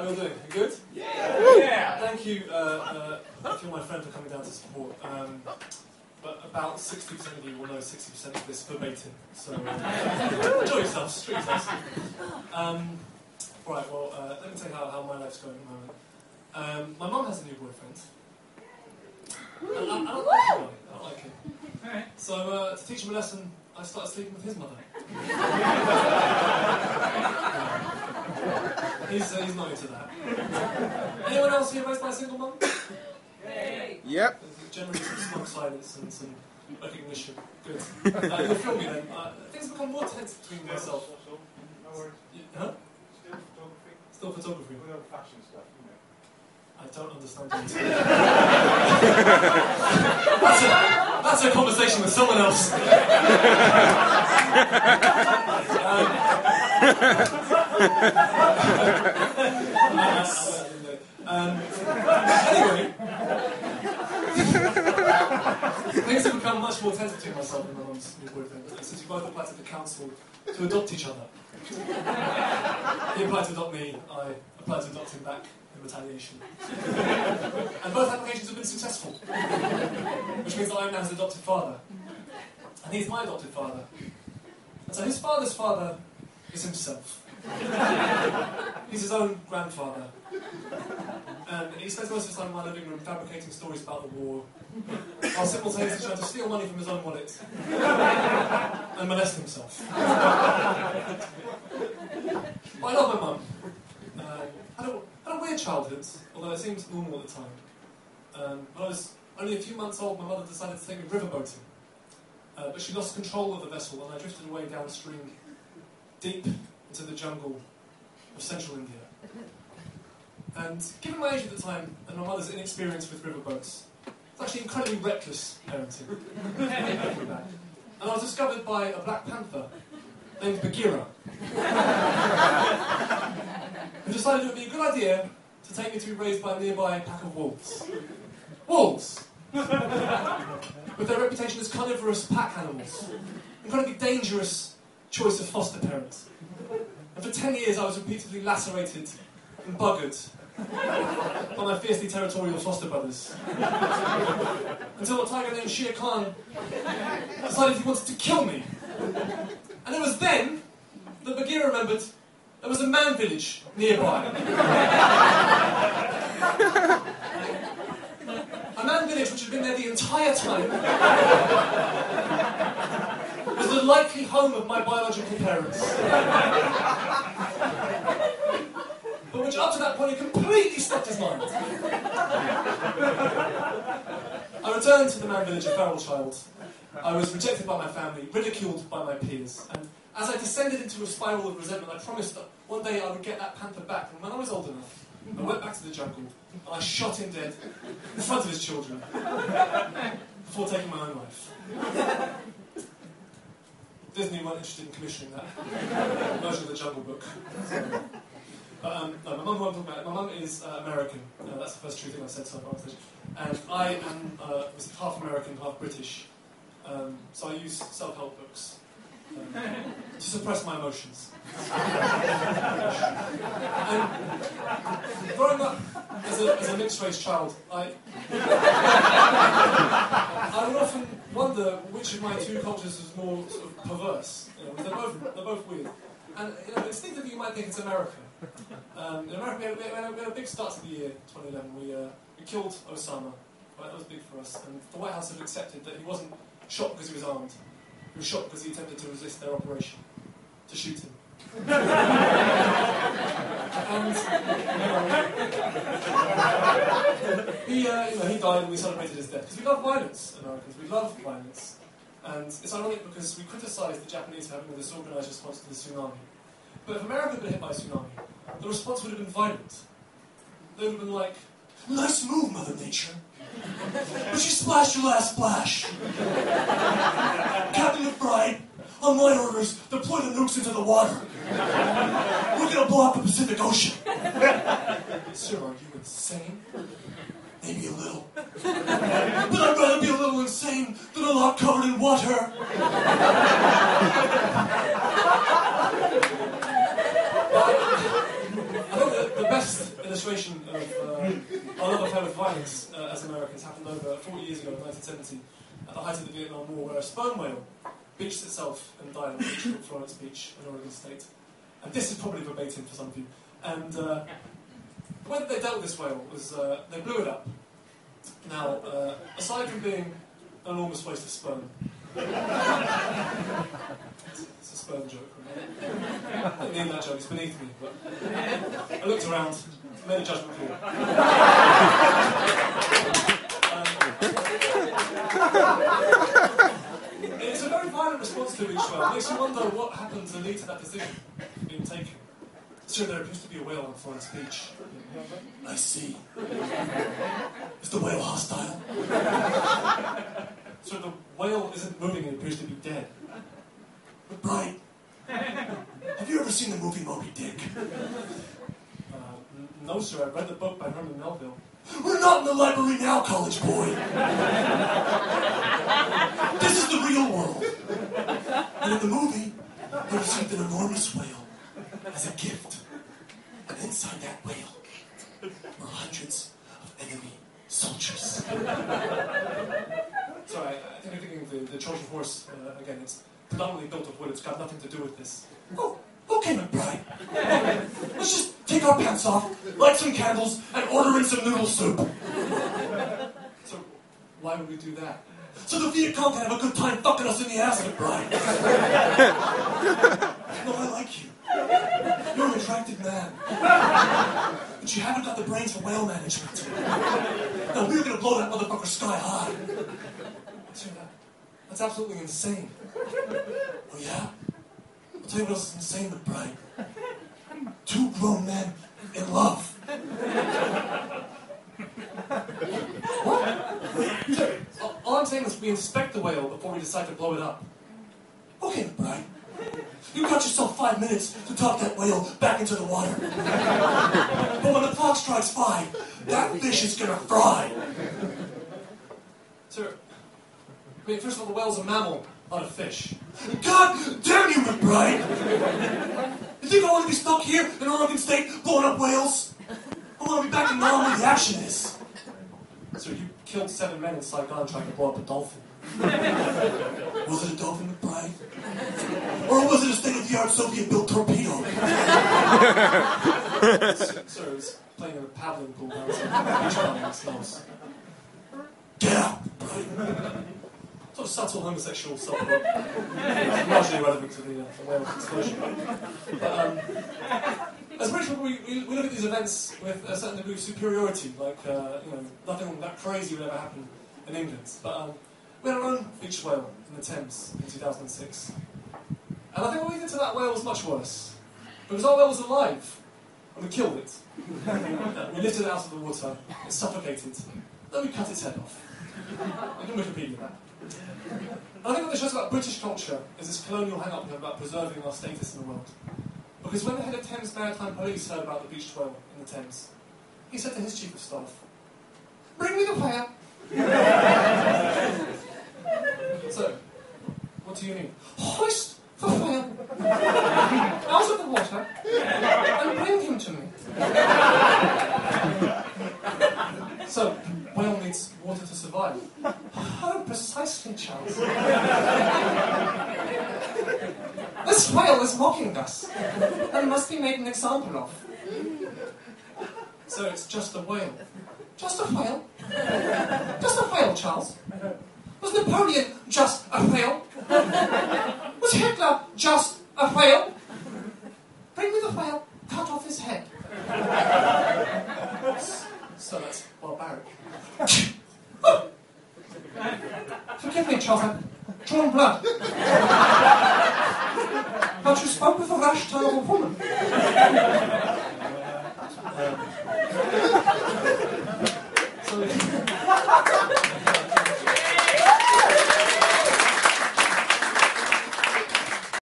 How are you doing? You good? Yeah! Yeah! Thank you, my friend, for coming down to support. But about 60% of you will know 60% of this verbatim. So enjoy yourselves, treat yourselves. Right, well, let me tell you how my life's going at the moment. My mum has a new boyfriend. I don't like him. Alright. So to teach him a lesson, I started sleeping with his mother. He's not into that. Anyone else here raised by a single mum? Yep. Generally some small silence and some recognition. Good. You'll film me then. Things become more tense between myself. No worries. Huh? Still photography. Still photography. We have fashion stuff, you know. I don't understand what you're saying. That's a conversation with someone else. Anyway, things have become much more tense between myself and my mum's new boyfriend, since we both applied to the council to adopt each other. He applied to adopt me, I applied to adopt him back in retaliation. And both applications have been successful, which means that I am now his adopted father. And he's my adopted father. And so his father's father is himself. He's his own grandfather. And he spends most of his time in my living room fabricating stories about the war, while simultaneously trying to steal money from his own wallet and molest himself. But I love my mum. I had a weird childhood, although it seemed normal at the time. When I was only a few months old, my mother decided to take me riverboating. But she lost control of the vessel and I drifted away downstream, deep into the jungle of central India. And given my age at the time and my mother's inexperience with riverboats, it's actually incredibly reckless parenting. And I was discovered by a black panther named Bagheera, who decided it would be a good idea to take me to be raised by a nearby pack of wolves. Wolves! With their reputation as carnivorous pack animals. Incredibly dangerous choice of foster parents. And for 10 years I was repeatedly lacerated and buggered by my fiercely territorial foster brothers. Until a tiger named Shere Khan decided he wanted to kill me. And it was then that Bagheera remembered there was a man village nearby. A man village which had been there the entire time was the likely home of my biological parents. But which up to that point had completely slipped his mind. I returned to the man village a feral child. I was rejected by my family, ridiculed by my peers, and as I descended into a spiral of resentment, I promised that one day I would get that panther back, and when I was old enough, I went back to the jungle, and I shot him dead in front of his children, before taking my own life. Disney weren't interested in commissioning that version of the Jungle Book. But no, my mum, my mum is American. That's the first true thing I've said so far. And I am was half American, half British. So I use self-help books to suppress my emotions. And growing up as a mixed-race child, I would often wonder which of my two cultures was more sort of perverse. You know, they're both weird. And instinctively you might think it's America. In America we had a big start to the year 2011. We killed Osama. Right, that was big for us. And the White House had accepted that he wasn't shot because he was armed. He was shot because he attempted to resist their operation, to shoot him. And he died and we celebrated his death. Because we love violence, Americans. We love violence. And it's ironic because we criticise the Japanese for having a disorganised response to the tsunami. But if America had been hit by a tsunami, the response would have been violent. They would have been like, "Nice move, Mother Nature. But you splashed your last splash. Captain McBride, on my orders, deploy the nukes into the water. We're going to blow up the Pacific Ocean." Sir, are you insane? Maybe a little. But I'd rather be a little insane than a lot covered in water. I think the best illustration of our love affair with violence as Americans happened over 40 years ago in 1970, at the height of the Vietnam War, where a sperm whale beached itself and died on the beach at Florence Beach in Oregon State. And this is probably verbatim for some of you. And the way that they dealt with this whale was they blew it up. Now, aside from being an enormous waste of sperm, it's a sperm joke, right? I don't mean that joke, it's beneath me, but I looked around, made a judgment call. It's a very violent response to a beach whale. It makes you wonder what happened to lead to that decision being taken. Sure, there appears to be a whale on Florence Beach. I see. Is the whale hostile? So the whale isn't moving and appears to be dead. But Brian, have you ever seen the movie Moby Dick? No, sir. I've read the book by Herman Melville. We're not in the library now, college boy. This is the real world. And in the movie, they received an enormous whale as a gift. And inside that whale were hundreds of enemy soldiers. Sorry, I think I'm thinking of the Trojan horse. Again, it's predominantly built of wood. It's got nothing to do with this. Oh, okay, McBride. Let's just take our pants off, light some candles, and order in some noodle soup. So, why would we do that? So the Viet Cong can have a good time fucking us in the ass, McBride. No, I like you. You're an attractive man. But you haven't got the brains for whale management. No, we're gonna blow that motherfucker sky high. That's absolutely insane. Oh yeah? I'll tell you what else is insane, McBride. Two grown men in love. What? All I'm saying is we inspect the whale before we decide to blow it up. Okay, McBride. You got yourself 5 minutes to talk that whale back into the water. But when the clock strikes 5, that fish is gonna fry. Sir, I mean, first of all, the whale's a mammal, not a fish. God damn you, McBride! You think I want to be stuck here in Oregon State blowing up whales? I want to be back in Nam where the action is. Sir, you killed 7 men in Saigon trying to blow up a dolphin. Was it a dolphin, McBride? Or was it a state-of-the-art Soviet-built torpedo? Sir, it was playing in a paddling pool outside the beach club in Snows. Get out, McBride. Sort of subtle homosexual subplot. Largely irrelevant to the whale explosion. But, as British people, we look at these events with a certain degree of superiority, like, nothing that crazy would ever happen in England. But we had our own beach whale in the Thames in 2006. And I think what we did to that whale was much worse. Because our whale was alive, and we killed it. We lifted it out of the water, it suffocated, then we cut its head off. I can Wikipedia that. I think what this shows about British culture is this colonial hang-up we have about preserving our status in the world. Because when the head of Thames Maritime Police heard about the beached whale in the Thames, he said to his chief of staff, "Bring me the whale." So, what do you need? Hoist the whale out of the water and bring him to me. So, whale needs water to survive. Oh, precisely, Charles. This whale is mocking us and must be made an example of. So it's just a whale. Just a whale? Just a whale, Charles. Was Napoleon just a whale? Was Hitler just a whale? Bring me the whale, cut off his head. So that's barbaric. Forgive me, Charles, I've drawn blood. But you spoke with a rash tongue of a woman. So